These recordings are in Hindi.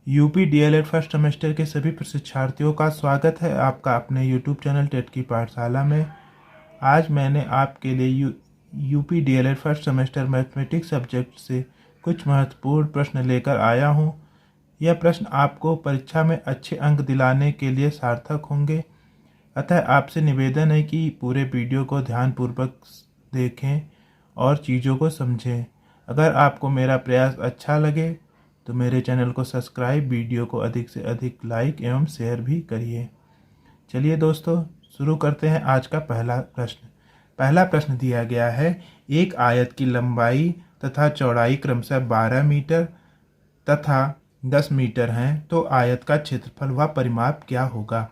यूपी डीएलएड फर्स्ट सेमेस्टर के सभी प्रशिक्षार्थियों का स्वागत है आपका अपने यूट्यूब चैनल टेट की पाठशाला में। आज मैंने आपके लिए UP DElEd first semester mathematics subject से कुछ महत्वपूर्ण प्रश्न लेकर आया हूं। यह प्रश्न आपको परीक्षा में अच्छे अंक दिलाने के लिए सार्थक होंगे, अतः आपसे निवेदन है कि पूरे वीडियो को ध्यानपूर्वक देखें और चीज़ों को समझें। अगर आपको मेरा प्रयास अच्छा लगे तो मेरे चैनल को सब्सक्राइब, वीडियो को अधिक से अधिक लाइक एवं शेयर भी करिए। चलिए दोस्तों, शुरू करते हैं आज का पहला प्रश्न। पहला प्रश्न दिया गया है, एक आयत की लंबाई तथा चौड़ाई क्रमशः 12 मीटर तथा 10 मीटर हैं, तो आयत का क्षेत्रफल व परिमाप क्या होगा।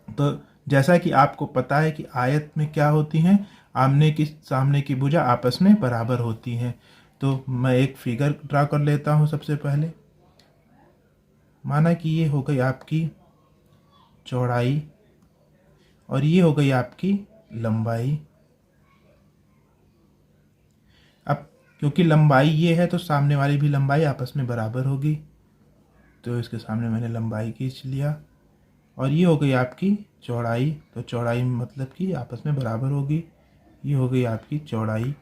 तो जैसा कि आपको पता है कि आयत में क्या होती हैं, आमने की सामने की भुजा आपस में बराबर होती हैं। तो मैं एक फिगर ड्रा कर लेता हूँ। सबसे पहले माना कि ये हो गई आपकी चौड़ाई और ये हो गई आपकी लंबाई। अब क्योंकि लंबाई ये है तो सामने वाली भी लंबाई आपस में बराबर होगी, तो इसके सामने मैंने लंबाई खींच लिया। और ये हो गई आपकी चौड़ाई, तो चौड़ाई मतलब कि आपस में बराबर होगी। ये हो गई आपकी चौड़ाई।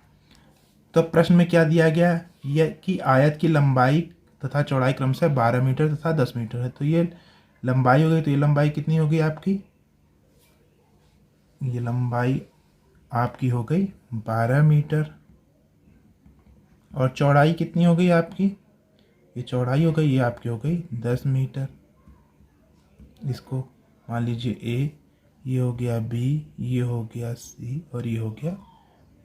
तो प्रश्न में क्या दिया गया है, यह कि आयत की लंबाई तथा चौड़ाई क्रमशः 12 मीटर तथा 10 मीटर है। तो ये लंबाई हो गई, तो ये लंबाई कितनी हो गई आपकी, ये लंबाई आपकी हो गई 12 मीटर। और चौड़ाई कितनी हो गई आपकी, ये चौड़ाई हो गई, ये आपकी हो गई 10 मीटर। इसको मान लीजिए ए, ये हो गया बी, ये हो गया सी और ये हो गया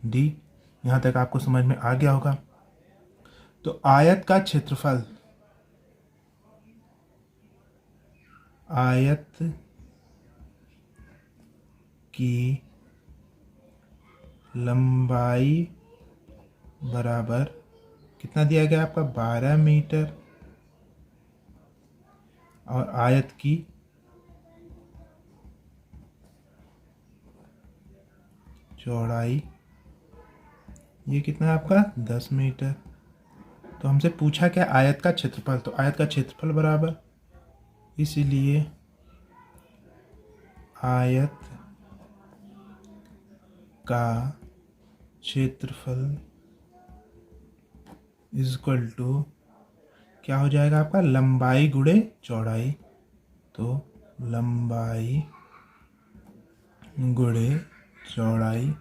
डी। यहाँ तक आपको समझ में आ गया होगा। तो आयत का क्षेत्रफल, आयत की लंबाई बराबर कितना दिया गया आपका, 12 मीटर, और आयत की चौड़ाई ये कितना है आपका, 10 मीटर। तो हमसे पूछा क्या, आयत का क्षेत्रफल, तो आयत का क्षेत्रफल बराबर, इसीलिए आयत का क्षेत्रफल इज इक्वल टू क्या हो जाएगा आपका, लंबाई गुणे चौड़ाई। तो लंबाई गुणे चौड़ाई,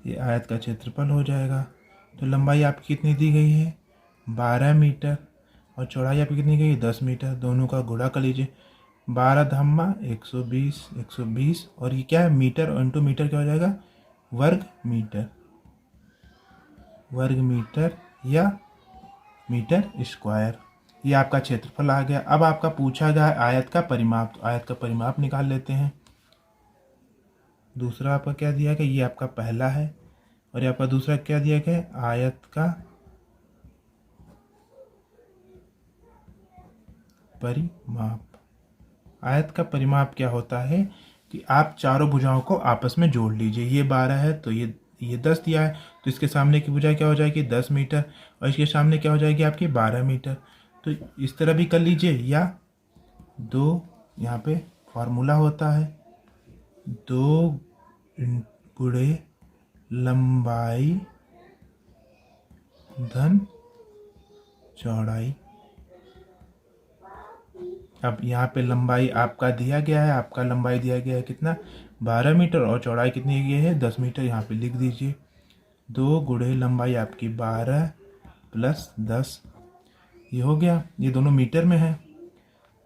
ये आयत का क्षेत्रफल हो जाएगा। तो लंबाई आपकी कितनी दी गई है, 12 मीटर, और चौड़ाई आपकी कितनी गई, 10 मीटर। दोनों का गुणा कर लीजिए, 12 धम्मा 120, 120, और ये क्या है, मीटर और इंटू मीटर क्या हो जाएगा, वर्ग मीटर, वर्ग मीटर या मीटर स्क्वायर। ये आपका क्षेत्रफल आ गया। अब आपका पूछा गया है आयत का परिमाप, तो आयत का परिमाप निकाल लेते हैं। दूसरा आपका क्या दिया गया, ये आपका पहला है, और ये आपका दूसरा क्या दिया गया है, आयत का परिमाप। आयत का परिमाप क्या होता है कि आप चारों भुजाओं को आपस में जोड़ लीजिए। ये 12 है तो ये 10 दिया है, तो इसके सामने की भुजा क्या हो जाएगी, 10 मीटर, और इसके सामने क्या हो जाएगी आपकी 12 मीटर। तो इस तरह भी कर लीजिए, या दो, यहाँ पे फॉर्मूला होता है, 2 गुणे लंबाई धन चौड़ाई। अब यहाँ पे लंबाई आपका दिया गया है, आपका लंबाई दिया गया है कितना, 12 मीटर, और चौड़ाई कितनी है, 10 मीटर। यहाँ पे लिख दीजिए, 2 गुणे लंबाई आपकी 12 प्लस 10, ये हो गया, ये दोनों मीटर में है।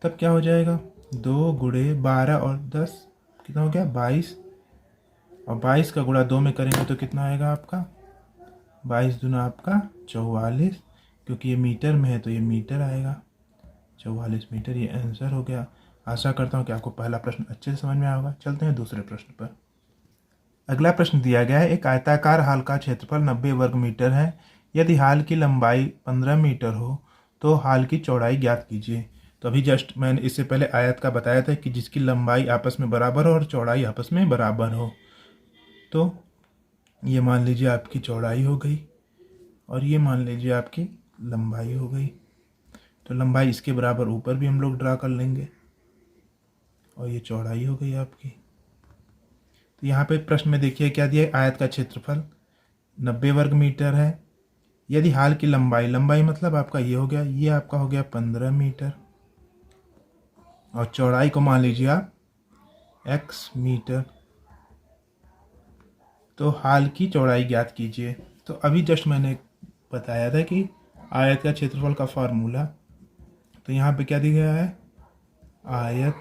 तब क्या हो जाएगा, 2 गुणे 12 और 10 कितना हो गया, 22, और 22 का गुणा 2 में करेंगे तो कितना आएगा आपका, 22 दूना आपका 44, क्योंकि ये मीटर में है तो ये मीटर आएगा, 44 मीटर। ये आंसर हो गया। आशा करता हूँ कि आपको पहला प्रश्न अच्छे से समझ में आया होगा। चलते हैं दूसरे प्रश्न पर। अगला प्रश्न दिया गया है, एक आयताकार हाल का क्षेत्रफल 90 वर्ग मीटर है। यदि हाल की लंबाई 15 मीटर हो तो हाल की चौड़ाई ज्ञात कीजिए। तो अभी जस्ट मैंने इससे पहले आयत का बताया था कि जिसकी लंबाई आपस में बराबर हो और चौड़ाई आपस में बराबर हो। तो ये मान लीजिए आपकी चौड़ाई हो गई, और ये मान लीजिए आपकी लंबाई हो गई। तो लंबाई इसके बराबर ऊपर भी हम लोग ड्रा कर लेंगे और ये चौड़ाई हो गई आपकी। तो यहाँ पे प्रश्न में देखिए क्या दिया है, आयत का क्षेत्रफल 90 वर्ग मीटर है। यदि हाल की लंबाई मतलब आपका ये हो गया, ये आपका हो गया 15 मीटर और चौड़ाई को मान लीजिए आप x मीटर। तो हाल की चौड़ाई ज्ञात कीजिए। तो अभी जस्ट मैंने बताया था कि आयत का क्षेत्रफल का फार्मूला, तो यहाँ पे क्या दिया गया है, आयत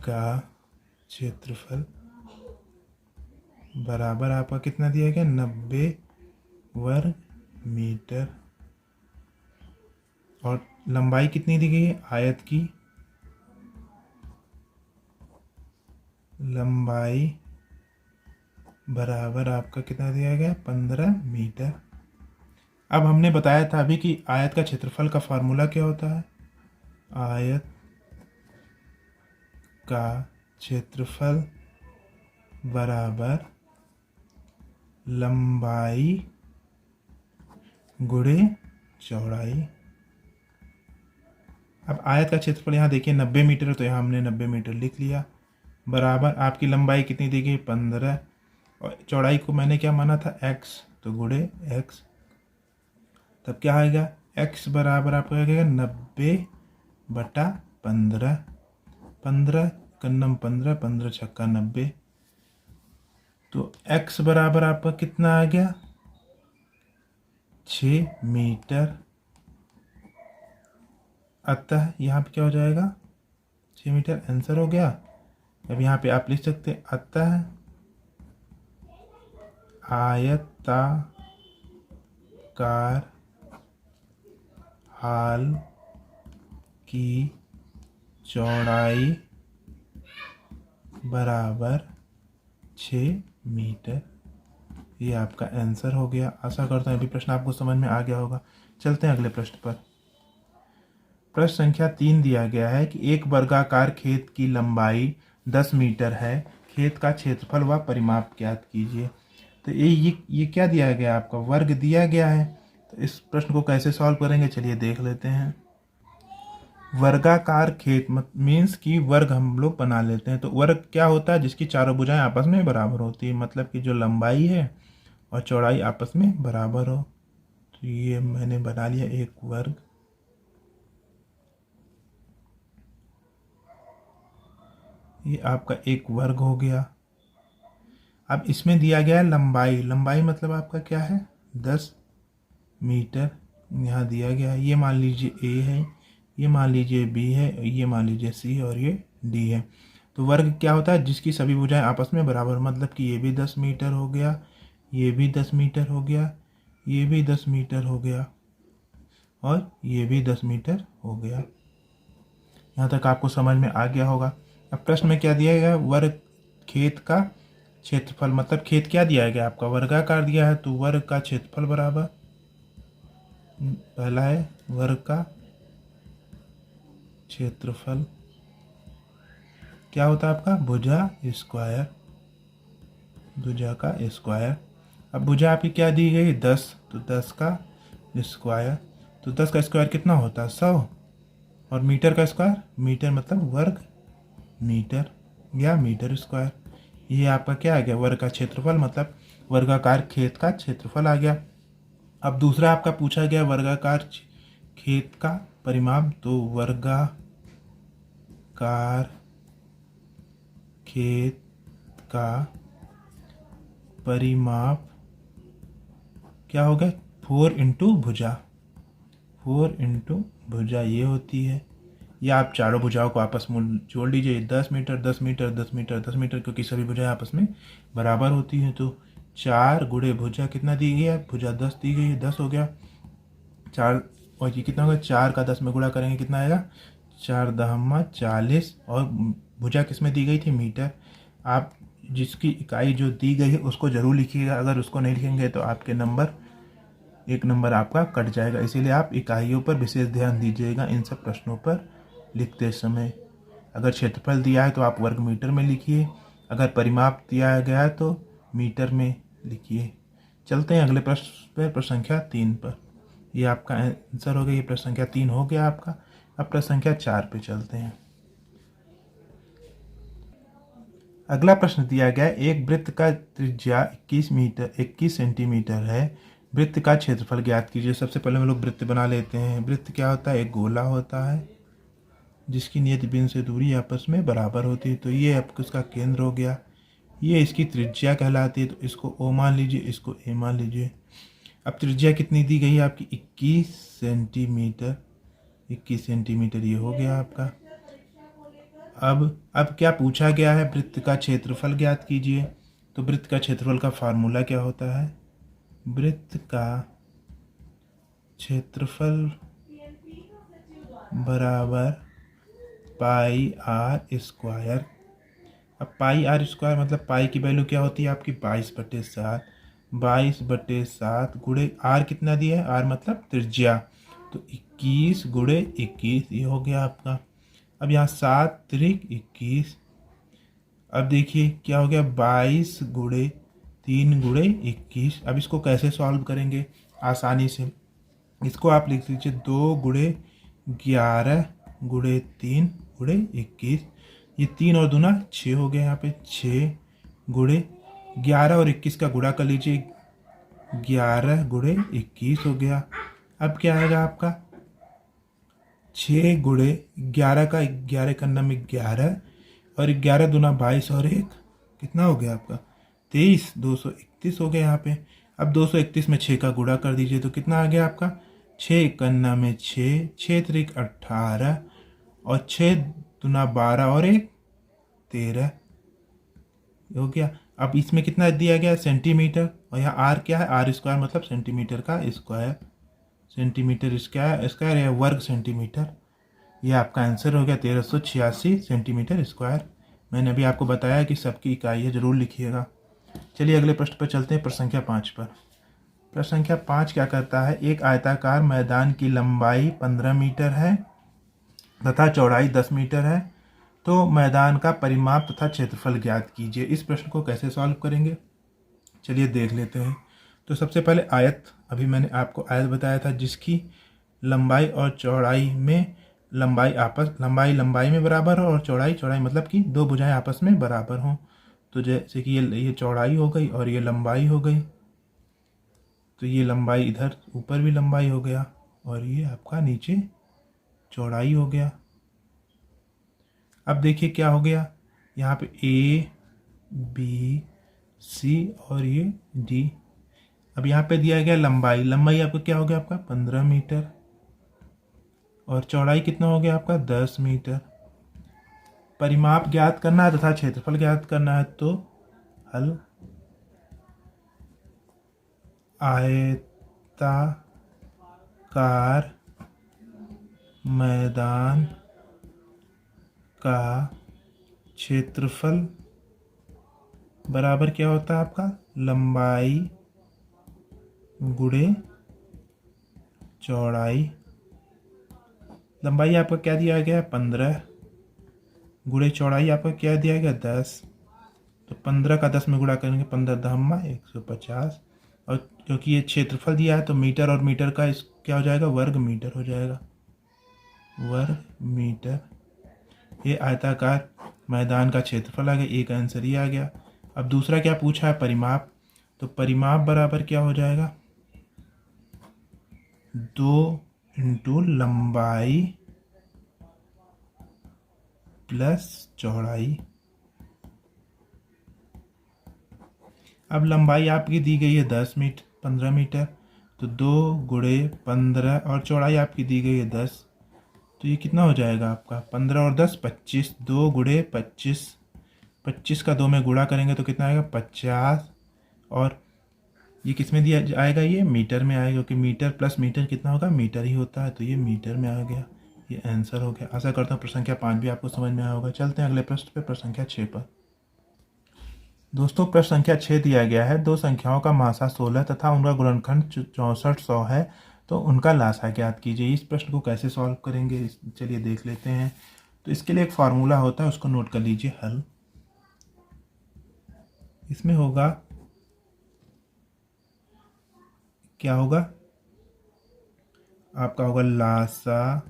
का क्षेत्रफल बराबर आपका कितना दिया गया, 90 वर्ग मीटर और लंबाई कितनी दी गई है, आयत की लंबाई बराबर आपका कितना दिया गया, 15 मीटर। अब हमने बताया था अभी कि आयत का क्षेत्रफल का फार्मूला क्या होता है, आयत का क्षेत्रफल बराबर लंबाई गुणे चौड़ाई। अब आयत का क्षेत्रफल यहाँ देखिए 90 मीटर, तो यहाँ हमने 90 मीटर लिख लिया, बराबर आपकी लंबाई कितनी दी गई, 15 और चौड़ाई को मैंने क्या माना था, x, तो गुणे x। तब क्या आएगा, x बराबर आपको आएगा 90/15, 15 कन्नम 15, 15 छक्का 90। तो x बराबर आपका कितना आ गया, 6 मीटर। अतः यहाँ पे क्या हो जाएगा, 6 मीटर आंसर हो गया। अब यहाँ पे आप लिख सकते हैं, अतः आयताकार हाल की चौड़ाई बराबर 6 मीटर। ये आपका आंसर हो गया। आशा करता हूँ अभी प्रश्न आपको समझ में आ गया होगा। चलते हैं अगले प्रश्न पर। प्रश्न संख्या 3 दिया गया है कि एक वर्गाकार खेत की लंबाई 10 मीटर है, खेत का क्षेत्रफल व परिमाप ज्ञात कीजिए। तो ये क्या दिया गया, आपका वर्ग दिया गया है। तो इस प्रश्न को कैसे सॉल्व करेंगे, चलिए देख लेते हैं। वर्गाकार खेत मीन्स की वर्ग हम लोग बना लेते हैं। तो वर्ग क्या होता है, जिसकी चारों भुजाएं आपस में बराबर होती है, मतलब कि जो लंबाई है और चौड़ाई आपस में बराबर हो। तो ये मैंने बना लिया एक वर्ग। ये आपका एक वर्ग हो गया। अब इसमें दिया गया है लंबाई मतलब आपका क्या है, 10 मीटर यहाँ दिया गया है। ये मान लीजिए ए है, ये मान लीजिए बी है, ये मान लीजिए सी है और ये डी है। तो वर्ग क्या होता है, जिसकी सभी भुजाएं आपस में बराबर, मतलब कि ये भी 10 मीटर हो गया, ये भी 10 मीटर हो गया, ये भी 10 मीटर हो गया और ये भी 10 मीटर हो गया। यहाँ तक आपको समझ में आ गया होगा। अब प्रश्न में क्या दिया गया, वर्ग खेत का क्षेत्रफल, मतलब खेत क्या दिया गया आपका, वर्गाकार दिया है, तो वर्ग का क्षेत्रफल बराबर, पहला है वर्ग का क्षेत्रफल क्या होता है आपका, भुजा स्क्वायर, भुजा का स्क्वायर। अब भुजा आपकी क्या दी गई, 10, तो 10 का स्क्वायर। तो 10 का स्क्वायर कितना होता है, 100। और मीटर का स्क्वायर, मीटर मतलब वर्ग मीटर या मीटर स्क्वायर। ये आपका क्या आ गया, वर्ग का क्षेत्रफल, मतलब वर्गाकार खेत का क्षेत्रफल आ गया। अब दूसरा आपका पूछा गया वर्गाकार खेत का परिमाप। तो वर्गाकार खेत का परिमाप क्या हो गया, 4 इंटू भुजा, 4 इंटू भुजा ये होती है। या आप चारों भुजाओं को आपस में जोड़ लीजिए, 10 मीटर 10 मीटर 10 मीटर 10 मीटर, क्योंकि सभी भुजाएं आपस में बराबर होती हैं। तो 4 गुणे भुजा कितना दी गई है, भुजा 10 दी गई है, 10 हो गया 4, और ये कितना होगा, 4 का 10 में गुणा करेंगे कितना आएगा, 4 दहम्मा 40। और भुजा किस में दी गई थी, मीटर। आप जिसकी इकाई जो दी गई है उसको जरूर लिखिएगा, अगर उसको नहीं लिखेंगे तो आपके नंबर, एक नंबर आपका कट जाएगा। इसीलिए आप इकाइयों पर विशेष ध्यान दीजिएगा इन सब प्रश्नों पर लिखते समय। अगर क्षेत्रफल दिया है तो आप वर्ग मीटर में लिखिए, अगर परिमाप दिया गया है तो मीटर में लिखिए। चलते हैं अगले प्रश्न पर, प्रश्न संख्या 3 पर। ये आपका आंसर हो गया। ये प्रश्न संख्या 3 हो गया आपका। अब प्रश्न संख्या 4 पे चलते हैं। अगला प्रश्न दिया गया है, एक वृत्त का त्रिज्या 21 सेंटीमीटर है, वृत्त का क्षेत्रफल ज्ञात कीजिए। सबसे पहले हम लोग वृत्त बना लेते हैं। वृत्त क्या होता है? एक गोला होता है जिसकी नियत बिंदु से दूरी आपस में बराबर होती है। तो ये आपको इसका केंद्र हो गया, ये इसकी त्रिज्या कहलाती है। तो इसको ओ मान लीजिए, इसको ए मान लीजिए। अब त्रिज्या कितनी दी गई है आपकी? 21 सेंटीमीटर। 21 सेंटीमीटर ये हो गया आपका। अब क्या पूछा गया है? वृत्त का क्षेत्रफल ज्ञात कीजिए। तो वृत्त का क्षेत्रफल का फार्मूला क्या होता है? वृत्त का क्षेत्रफल बराबर पाई आर स्क्वायर। अब पाई आर स्क्वायर मतलब पाई की वैल्यू क्या होती है आपकी? 22/7। 22/7 गुणे आर कितना दिया है? आर मतलब त्रिज्या। तो 21 गुणे 21 ये हो गया आपका। अब यहाँ 7 त्रिक 21। अब देखिए क्या हो गया? 22 गुणे 3 गुणे 21। अब इसको कैसे सॉल्व करेंगे? आसानी से इसको आप लिख लीजिए 2 गुणे 11 गुणे 3 गुणे 21। ये 3 और दूना 6 हो गया। यहाँ पे 6 गुणे 11 और 21 का गुणा कर लीजिए, 11 गुणे 21 हो गया। अब क्या आएगा आपका? 6 गुणे 11 का 11 करना में 11 और 11 दूना 22 और 1 कितना हो गया आपका? 23। 231 हो गया यहाँ पे। अब 231 में 6 का गुणा कर दीजिए तो कितना आ गया आपका? 6 करना में 6, 6 त्रिक 18 और 6 दूना 12 और 1 13 हो गया। अब इसमें कितना दिया गया? सेंटीमीटर। और यहाँ आर क्या है? आर स्क्वायर मतलब सेंटीमीटर का स्क्वायर। सेंटीमीटर स्क्वायर या वर्ग सेंटीमीटर। ये आपका आंसर हो गया 1386 सेंटीमीटर स्क्वायर। मैंने अभी आपको बताया कि सबकी इकाई है, जरूर लिखिएगा। चलिए अगले प्रश्न पर चलते हैं, प्रश्न संख्या 5 पर। प्रश्न संख्या 5 क्या करता है? एक आयताकार मैदान की लंबाई 15 मीटर है तथा चौड़ाई 10 मीटर है, तो मैदान का परिमाप तथा क्षेत्रफल ज्ञात कीजिए। इस प्रश्न को कैसे सॉल्व करेंगे? चलिए देख लेते हैं। तो सबसे पहले आयत, अभी मैंने आपको आयत बताया था जिसकी लंबाई और चौड़ाई में लंबाई में बराबर हो और चौड़ाई मतलब कि दो भुजाएं आपस में बराबर हों। तो जैसे कि ये चौड़ाई हो गई और ये लंबाई हो गई, तो ये लंबाई इधर ऊपर भी लंबाई हो गया और ये आपका नीचे चौड़ाई हो गया। अब देखिए क्या हो गया, यहाँ पे ए बी सी और ये डी। अब यहाँ पे दिया गया लंबाई आपका क्या हो गया? आपका 15 मीटर और चौड़ाई कितना हो गया आपका? 10 मीटर। परिमाप ज्ञात करना है तथा क्षेत्रफल ज्ञात करना है, तो हल आयताकार मैदान का क्षेत्रफल बराबर क्या होता है आपका? लंबाई गुणे चौड़ाई। लंबाई आपका क्या दिया गया है? 15 गुणे चौड़ाई आपका क्या दिया गया? 10। तो 15 का 10 में गुणा करेंगे, 15 दहम्मा 150। और क्योंकि ये क्षेत्रफल दिया है तो मीटर और मीटर का क्या हो जाएगा? वर्ग मीटर हो जाएगा, वर्ग मीटर। ये आयताकार मैदान का क्षेत्रफल आ गया, एक आंसर ही आ गया। अब दूसरा क्या पूछा है? परिमाप। तो परिमाप बराबर क्या हो जाएगा? 2 इंटू लंबाई प्लस चौड़ाई। अब लंबाई आपकी दी गई है 15 मीटर, तो 2 गुणे 15 और चौड़ाई आपकी दी गई है 10। तो ये कितना हो जाएगा आपका? 15 और 10 25। 2 गुणे 25, 25 का 2 में गुणा करेंगे तो कितना आएगा? 50। और ये किस में दिया आएगा? ये मीटर में आएगा, क्योंकि मीटर प्लस मीटर कितना होगा? मीटर ही होता है। तो ये मीटर में आ गया, ये आंसर हो गया। आशा करता हूँ प्रश्न संख्या 5 भी आपको समझ में आया होगा। चलते हैं अगले प्रश्न पे, प्रश्न संख्या 6 पर। दोस्तों प्रश्न संख्या 6 दिया गया है, दो संख्याओं का मासा 16 तथा उनका गुणनखंड 6400 है, तो उनका लासा ज्ञात कीजिए। इस प्रश्न को कैसे सॉल्व करेंगे चलिए देख लेते हैं। तो इसके लिए एक फार्मूला होता है, उसको नोट कर लीजिए। हल इसमें होगा, क्या होगा? आपका होगा लासा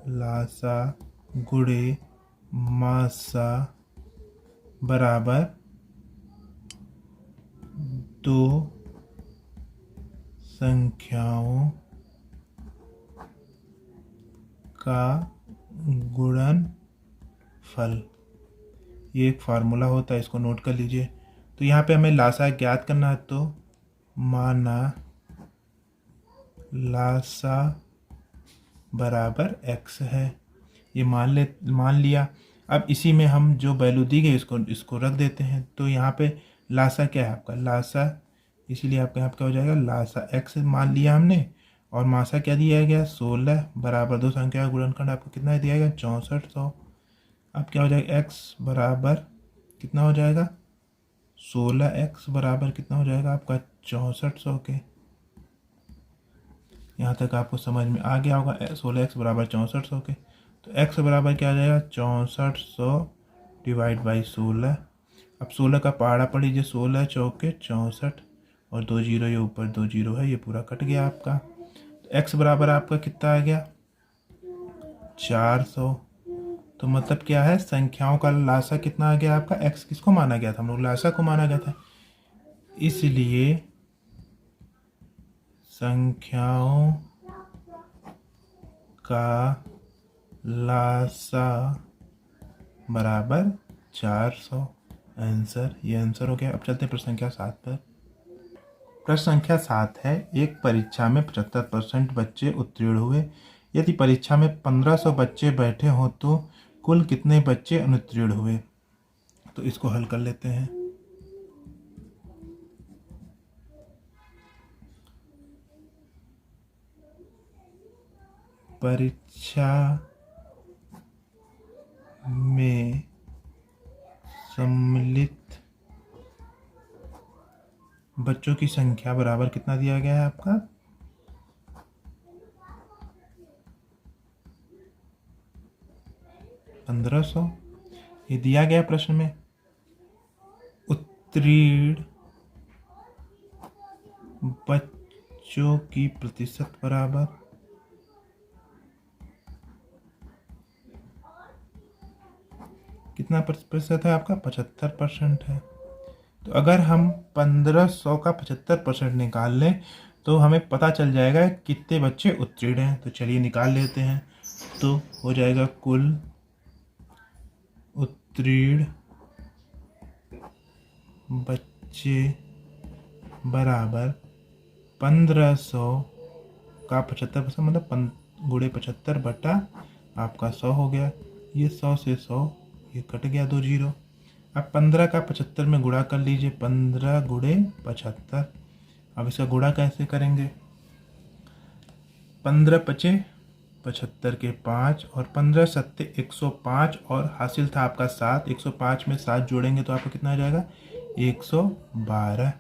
लासा गुणे मासा बराबर 2 संख्याओं का गुणनफल। ये एक फार्मूला होता है, इसको नोट कर लीजिए। तो यहाँ पे हमें लासा ज्ञात करना है, तो माना लासा बराबर x है, ये मान लिया। अब इसी में हम जो वैल्यू दी गई इसको रख देते हैं। तो यहाँ पे लासा क्या है आपका, लासा, इसीलिए आपका यहाँ पे क्या हो जाएगा, लासा x मान लिया हमने, और मासा क्या दिया गया 16 बराबर 2 संख्या का गुणनखंड आपको कितना दिया गया 6400। अब क्या हो जाएगा x बराबर कितना हो जाएगा 16x बराबर कितना हो जाएगा आपका 6400 के। यहाँ तक आपको समझ में आ गया होगा 16x बराबर 6400 के। तो x बराबर क्या आ जाएगा 6400 डिवाइड बाई 16। अब 16 का पहाड़ा पड़ लीजिए, 16 चौके 64 और 2 जीरो, ये ऊपर 2 जीरो है, ये पूरा कट गया आपका। तो x बराबर आपका कितना आ गया 400। तो मतलब क्या है, संख्याओं का लासा कितना आ गया आपका, x किसको माना गया था, हम लोग लासा को माना गया था, इसलिए संख्याओं का लासा बराबर 400 आंसर। ये आंसर हो गया। अब चलते हैं प्रश्न संख्या 7 पर। प्रश्न संख्या 7 है, एक परीक्षा में 75% बच्चे उत्तीर्ण हुए। यदि परीक्षा में 1500 बच्चे बैठे हों तो कुल कितने बच्चे अनुत्तीर्ण हुए। तो इसको हल कर लेते हैं। परीक्षा में सम्मिलित बच्चों की संख्या बराबर कितना दिया गया है आपका 1500। ये दिया गया प्रश्न में। उत्तीर्ण बच्चों की प्रतिशत बराबर कितना प्रतिशत है आपका 75% है। तो अगर हम 1500 का 75% निकाल लें तो हमें पता चल जाएगा कितने बच्चे उत्तीर्ण हैं। तो चलिए निकाल लेते हैं। तो हो जाएगा कुल उत्तीर्ण बच्चे बराबर 1500 का 75% मतलब गुणे 75 बटा आपका 100 हो गया। ये 100 से 100 ये कट गया 2 जीरो। अब 15 का 75 में गुणा कर लीजिए, 15 गुणे 75। अब इसका गुणा कैसे करेंगे, 15 पचे 75 के 5 और 15 सत्ते 105 और हासिल था आपका 7। 105 में 7 जोड़ेंगे तो आपका कितना आ जाएगा 112।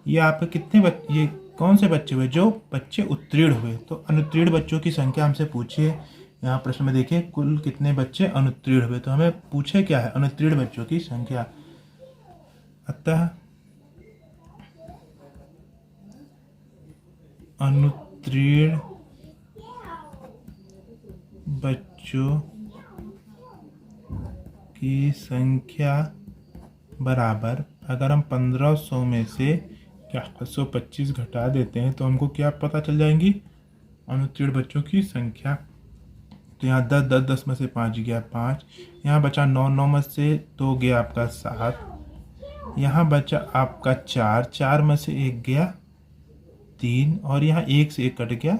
ये आपके कितने ये कौन से बच्चे हुए, जो बच्चे उत्तीर्ण हुए। तो अनुत्तीर्ण बच्चों की संख्या हमसे पूछिए। यहाँ प्रश्न में देखिए कुल कितने बच्चे अनुत्तीर्ण हुए, तो हमें पूछे क्या है अनुत्तीर्ण बच्चों की संख्या। अतः अनुत्तीर्ण बच्चों की संख्या बराबर, अगर हम 1500 में से 125 घटा देते हैं तो हमको क्या पता चल जाएंगी अनुत्तीर्ण बच्चों की संख्या। तो यहाँ 10 10 10 में से 5 गया 5, यहाँ बचा 9 9 में से 2 गया आपका 7, यहाँ बचा आपका 4 4 में से 1 गया 3 और यहाँ 1 से 1 कट गया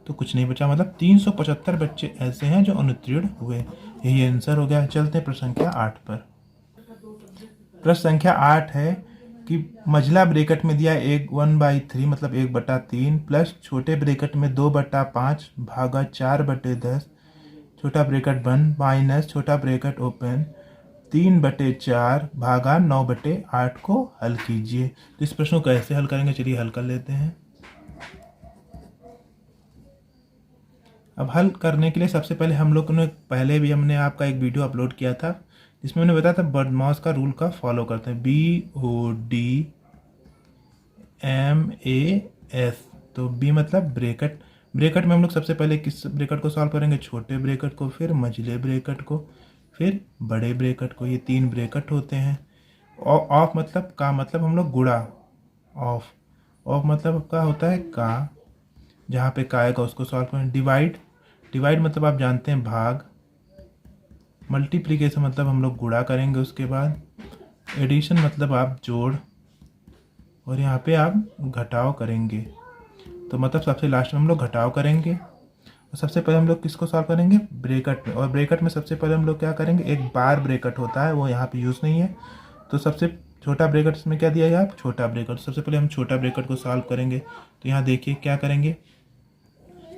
तो कुछ नहीं बचा। मतलब 375 बच्चे ऐसे हैं जो अनुत्तीर्ण हुए। यही आंसर हो गया। चलते हैं प्रश्न संख्या 8 पर। प्रश्न संख्या 8 है कि मझला ब्रैकेट में दिया 1/3 मतलब 1/3 प्लस छोटे ब्रैकेट में 2/5 भागा 4/10 छोटा ब्रैकेट बंद माइनस छोटा ब्रैकेट ओपन 3/4 भागा 9/8 को हल कीजिए। तो इस प्रश्न को कैसे हल करेंगे, चलिए हल कर लेते हैं। अब हल करने के लिए सबसे पहले हम लोग ने पहले भी हमने आपका एक वीडियो अपलोड किया था जिसमें मैंने बताया था बर्डमॉस का रूल का फॉलो करते हैं, BODMAS। तो बी मतलब ब्रैकेट। ब्रैकेट में हम लोग सबसे पहले किस ब्रैकेट को सॉल्व करेंगे, छोटे ब्रैकेट को, फिर मझले ब्रैकेट को, फिर बड़े ब्रैकेट को। ये 3 ब्रैकेट होते हैं। ऑफ मतलब का मतलब हम लोग गुणा, ऑफ ऑफ मतलब का होता है का, जहाँ पे का आएगा उसको सॉल्व करें। डिवाइड, डिवाइड मतलब आप जानते हैं भाग। मल्टीप्लिकेशन मतलब हम लोग गुणा करेंगे उसके बाद। एडिशन मतलब आप जोड़, और यहाँ पे आप घटाव करेंगे। तो मतलब सबसे लास्ट में हम लोग घटाव करेंगे। और सबसे पहले हम लोग किसको सॉल्व करेंगे, ब्रैकेट में। और ब्रैकेट में सबसे पहले हम लोग क्या करेंगे, एक बार ब्रैकेट होता है, वो यहाँ पे यूज़ नहीं है। तो सबसे छोटा ब्रैकेट इसमें क्या दिया गया, आप छोटा ब्रैकेट। सबसे पहले हम छोटा ब्रैकेट को सॉल्व करेंगे। तो यहाँ देखिए क्या करेंगे,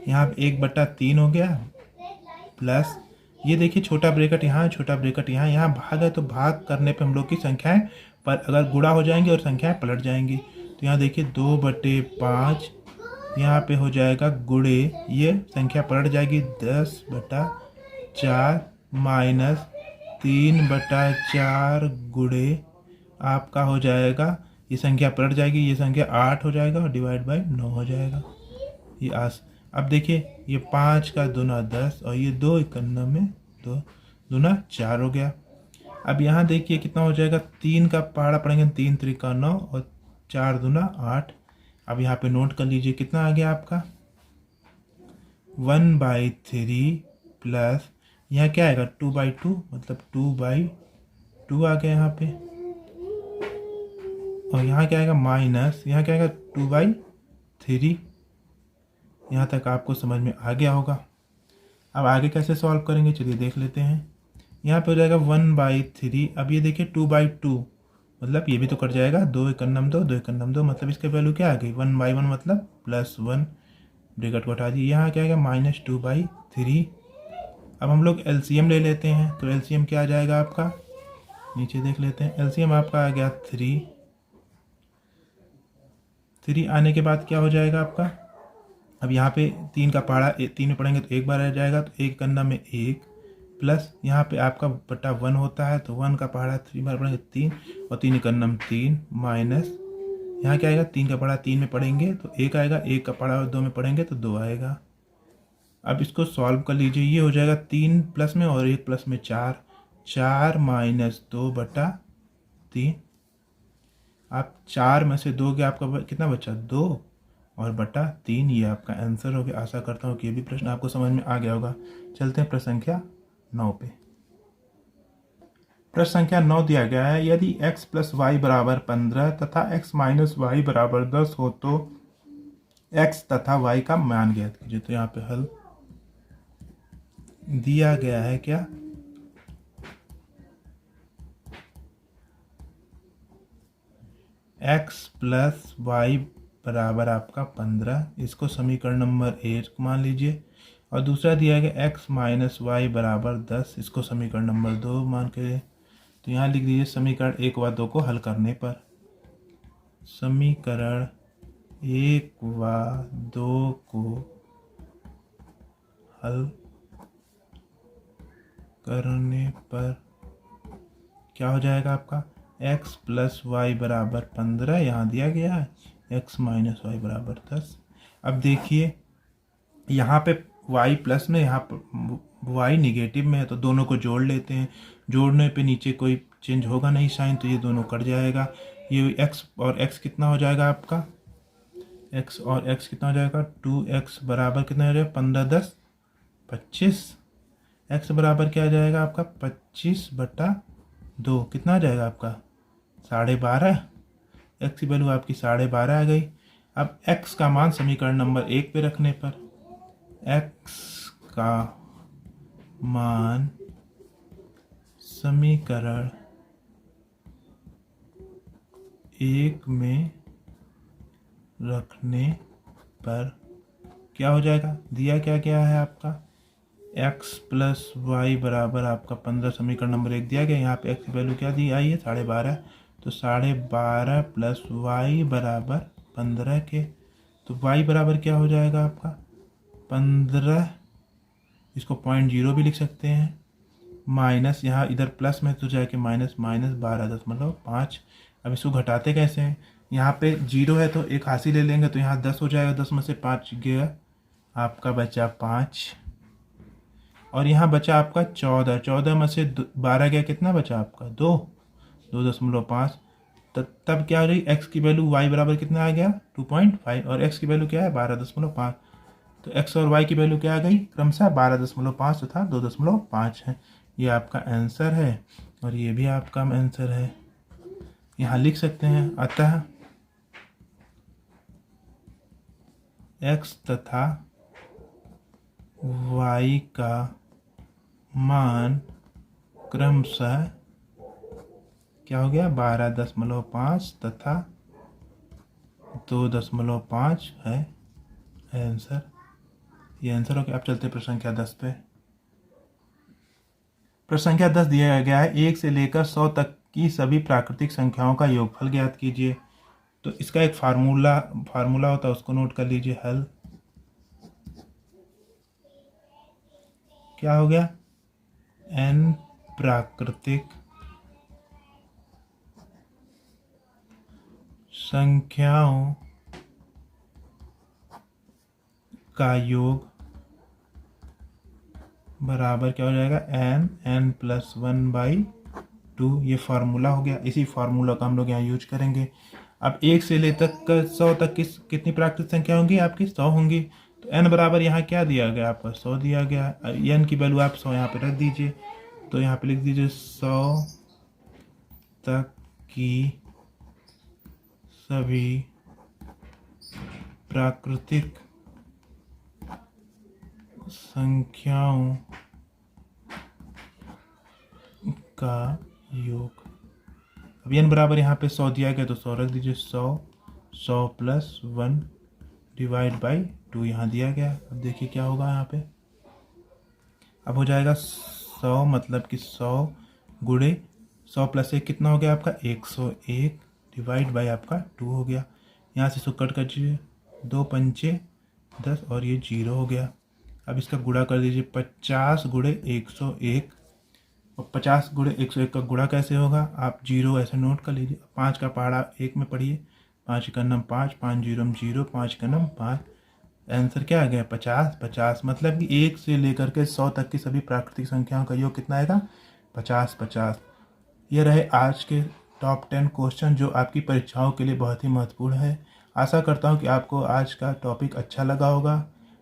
यहाँ 1/3 हो गया, प्लस ये देखिए छोटा ब्रैकेट यहाँ है, छोटा ब्रैकेट यहाँ, यहाँ भाग है, तो भाग करने पे हम लोग की संख्याएं पर अगर गुणा हो जाएंगी और संख्याएं पलट जाएंगी। तो यहाँ देखिए 2/5 यहाँ पे हो जाएगा गुणे, ये संख्या पलट जाएगी 10/4 माइनस 3/4 गुणे आपका हो जाएगा, ये संख्या पलट जाएगी, ये संख्या 8 हो जाएगा और डिवाइड बाई 9 हो जाएगा। ये अब देखिए ये 5 का दूना 10 और ये 2 51 में 2 दूना 4 हो गया। अब यहाँ देखिए कितना हो जाएगा, 3 का पहाड़ा पड़ेंगे, 3 त्रिका 9 और 4 दूना 8। अब यहाँ पे नोट कर लीजिए कितना आ गया आपका 1/3 प्लस यहाँ क्या आएगा 2/2 मतलब 2/2 आ गया यहाँ पे। और यहाँ क्या आएगा माइनस, यहाँ क्या आएगा 2/3। यहाँ तक आपको समझ में आ गया होगा। अब आगे कैसे सॉल्व करेंगे चलिए देख लेते हैं। यहाँ पे हो जाएगा 1/3। अब ये देखिए 2/2 मतलब ये भी तो कट जाएगा, 2 एकन्नम 2, 2 एकन्नम 2, मतलब इसके वैल्यू क्या आ गई 1/1 मतलब +1। ब्रैकेट को हटा दिए, यहाँ क्या आएगा -2/3। अब हम लोग एलसीएम ले लेते हैं। तो एलसीएम क्या आ जाएगा आपका, नीचे देख लेते हैं। एलसीएम आपका आ गया 3 आने के बाद क्या हो जाएगा आपका, अब यहाँ पे 3 का पहाड़ा 3 में पढ़ेंगे तो एक बार आ जाएगा, तो 1 कन्ना में 1 प्लस यहाँ पे आपका बटा 1 होता है, तो 1 का पहाड़ा 3 बार पढ़ेंगे 3 और 3 कन्ना में 3 माइनस यहाँ क्या आएगा 3 का पहाड़ा 3 में पढ़ेंगे तो 1 आएगा, 1 का पहाड़ा 2 में पढ़ेंगे तो 2 आएगा। अब इसको सॉल्व कर लीजिए, ये हो जाएगा 3 प्लस में और 1 प्लस में 4, 4 माइनस 2/3। आप 4 में से 2 गया, आपका कितना बचा 2 और बटा 3, ये आपका आंसर हो गया। आशा करता हूँ कि ये भी प्रश्न आपको समझ में आ गया होगा। चलते हैं प्रश्न संख्या 9 पे। प्रश्न संख्या 9 दिया गया है, यदि x + y = 15 तथा x - y = 10 हो तो x तथा y का मान ज्ञात कीजिए। तो यहाँ पे हल दिया गया है क्या, x + y बराबर आपका 15, इसको समीकरण नंबर 1 मान लीजिए। और दूसरा दिया गया x - y = 10, इसको समीकरण नंबर 2 मान के। तो यहाँ लिख दीजिए समीकरण 1 व 2 को हल करने पर, समीकरण 1 व 2 को हल करने पर क्या हो जाएगा आपका x + y = 15, यहाँ दिया गया है x - y = 10। अब देखिए यहाँ पे y प्लस में, यहाँ पर y निगेटिव में है, तो दोनों को जोड़ लेते हैं। जोड़ने पे नीचे कोई चेंज होगा नहीं साइन, तो ये दोनों कट जाएगा। ये x और x कितना हो जाएगा आपका, x और x कितना हो जाएगा 2x बराबर कितना हो जाएगा 15 10 25। x बराबर क्या आ जाएगा आपका 25/2, कितना आ जाएगा आपका 12.5। x की वैल्यू आपकी 12.5 आ गई। अब x का मान समीकरण नंबर 1 पे रखने पर, x का मान समीकरण 1 में रखने पर क्या हो जाएगा, दिया क्या क्या है आपका x + y बराबर आपका 15, समीकरण नंबर 1 दिया गया। यहाँ पे x की वैल्यू क्या दी आई है 12.5, तो 12.5 + y बराबर 15 के। तो y बराबर क्या हो जाएगा आपका 15, इसको 0.0 भी लिख सकते हैं, माइनस यहाँ इधर प्लस में तो जाके माइनस -12 मतलब 5। अब इसको घटाते कैसे हैं, यहाँ पे 0 है तो एक हासिल ले लेंगे तो यहाँ 10 हो जाएगा, 10 में से 5 गया, आपका बचा 5। और यहाँ बचा आपका 14, 14 में से 12 गया, कितना बचा आपका 2, 2.5। तब क्या हो रही, x की वैल्यू y बराबर कितना आ गया 2.5, और x की वैल्यू क्या है 12.5। तो x और y की वैल्यू क्या आ गई क्रमशः 12.5 तथा 2.5 है। ये आपका आंसर है और ये भी आपका आंसर है, यहाँ लिख सकते हैं। अतः x तथा y का मान क्रमशः क्या हो गया 12.5 तथा 2.5 है आंसर। ये आंसर हो गया। अब चलते हैं प्रश्न संख्या 10 पे। प्रश्न संख्या 10 दिया गया है 1 से लेकर 100 तक की सभी प्राकृतिक संख्याओं का योगफल ज्ञात कीजिए। तो इसका एक फार्मूला होता है, उसको नोट कर लीजिए। हल क्या हो गया, n प्राकृतिक संख्याओं का योग बराबर क्या हो जाएगा n प्लस 1/2। ये फार्मूला हो गया। इसी फार्मूला का हम लोग यहाँ यूज करेंगे। अब 1 से ले तक 100 तक कितनी प्राकृतिक संख्या होंगी आपकी 100 होंगी। तो n बराबर यहाँ क्या दिया गया आपका 100 दिया गया। n की वैल्यू आप 100 यहाँ पे रख दीजिए। तो यहाँ पे लिख दीजिए 100 तक की सभी प्राकृतिक संख्याओं का योग। अब n बराबर यहाँ पे 100 दिया गया तो 100 रख दीजिए। 100 प्लस 1 डिवाइड बाई 2 यहाँ दिया गया। अब देखिए क्या होगा यहाँ पे, अब हो जाएगा 100 मतलब कि 100 गुणे 100 प्लस 1 कितना हो गया आपका 101 डिवाइड बाई आपका 2 हो गया। यहाँ से इसको कट कर दीजिए, 2 पंचे 10 और ये 0 हो गया। अब इसका गुणा कर दीजिए 50 गुणे 101, और 50 गुणे 101 का गुणा कैसे होगा, आप 0 ऐसे नोट कर लीजिए। 5 का पहाड़ा 1 में पढ़िए, 5 का नम 5, 5 0 0, 5 का नम 5। आंसर क्या आ गया 50। 50 मतलब कि 1 से लेकर के 100 तक की सभी प्राकृतिक संख्याओं का योग कितना आएगा 50 50। ये रहे आज के टॉप 10 क्वेश्चन जो आपकी परीक्षाओं के लिए बहुत ही महत्वपूर्ण है। आशा करता हूँ कि आपको आज का टॉपिक अच्छा लगा होगा।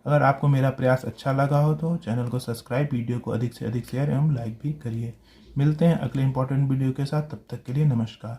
अगर आपको मेरा प्रयास अच्छा लगा हो तो चैनल को सब्सक्राइब, वीडियो को अधिक से अधिक शेयर एवं लाइक भी करिए। मिलते हैं अगले इंपॉर्टेंट वीडियो के साथ, तब तक के लिए नमस्कार।